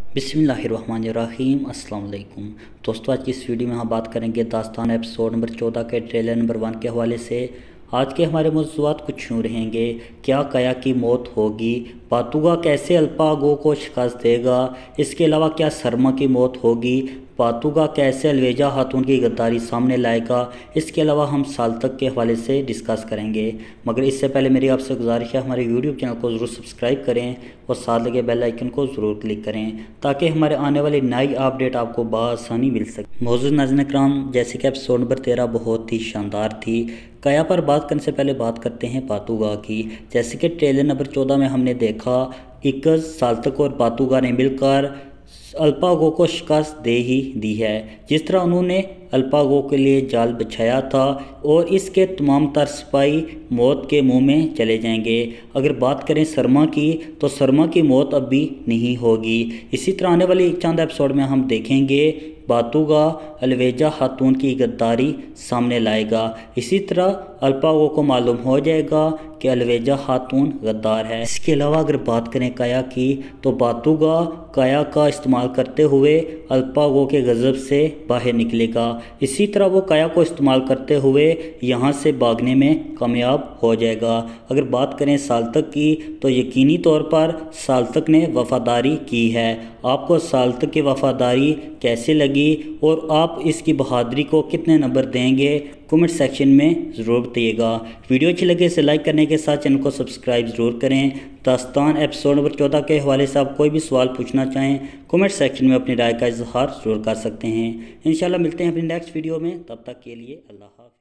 बिस्मिल्लाहिर्रहमानिर्रहीम अस्सलाम वालेकुम दोस्तों, आज की इस वीडियो में हम बात करेंगे दास्तान एपिसोड नंबर 14 के ट्रेलर नंबर 1 के हवाले से। आज के हमारे मौज़ूआत कुछ यूँ रहेंगे। क्या काया की मौत होगी? बातुगा कैसे अल्पा गो को शिकस्त देगा? इसके अलावा क्या सरमा की मौत होगी? बातुगा कैसे अलवेजा खातून की गद्दारी सामने लाएगा? इसके अलावा हम साल तक के हवाले से डिस्कस करेंगे। मगर इससे पहले मेरी आपसे गुजारिश है, हमारे यूट्यूब चैनल को ज़रूर सब्सक्राइब करें और साथ लगे बेल आइकन को ज़रूर क्लिक करें ताकि हमारे आने वाली नई अपडेट आपको बआसानी मिल सके। मौजूद नाज़रीन इकराम, जैसे कि एपिसोड नंबर 13 बहुत ही शानदार थी। काया पर बात करने से पहले बात करते हैं बातुगा की। जैसे कि ट्रेलर नंबर 14 में हमने देखा, इक्कीस साल तक और बातुगा ने मिलकर अल्पागो को शिकस्त दे ही दी है। जिस तरह उन्होंने अल्पागो के लिए जाल बिछाया था और इसके तमाम तर सिपाही मौत के मुंह में चले जाएंगे। अगर बात करें शर्मा की, तो शर्मा की मौत अब भी नहीं होगी। इसी तरह आने वाली चंद एपिसोड में हम देखेंगे बातुगा अलवेजा खातून की गद्दारी सामने लाएगा। इसी तरह अल्पागो को मालूम हो जाएगा कि अलवेजा खातून गद्दार है। इसके अलावा अगर बात करें काया की, तो बातुगा काया का इस्तेमाल करते हुए अल्पागो के गज़ब से बाहर निकलेगा। इसी तरह वो काया को इस्तेमाल करते हुए यहाँ से भागने में कामयाब हो जाएगा। अगर बात करें साल्तक की, तो यकीनी तौर पर साल्तक ने वफादारी की है। आपको साल्तक की वफादारी कैसे लगी और आप इसकी बहादुरी को कितने नंबर देंगे, कमेंट सेक्शन में ज़रूर बताइएगा। वीडियो अच्छी लगे इसे लाइक करने के साथ चैनल को सब्सक्राइब ज़रूर करें। दास्तान एपिसोड नंबर 14 के हवाले से आप कोई भी सवाल पूछना चाहें, कमेंट सेक्शन में अपनी राय का इजहार ज़रूर कर सकते हैं। इंशाल्लाह मिलते हैं अपनी नेक्स्ट वीडियो में, तब तक के लिए अल्लाह हाफ़िज़।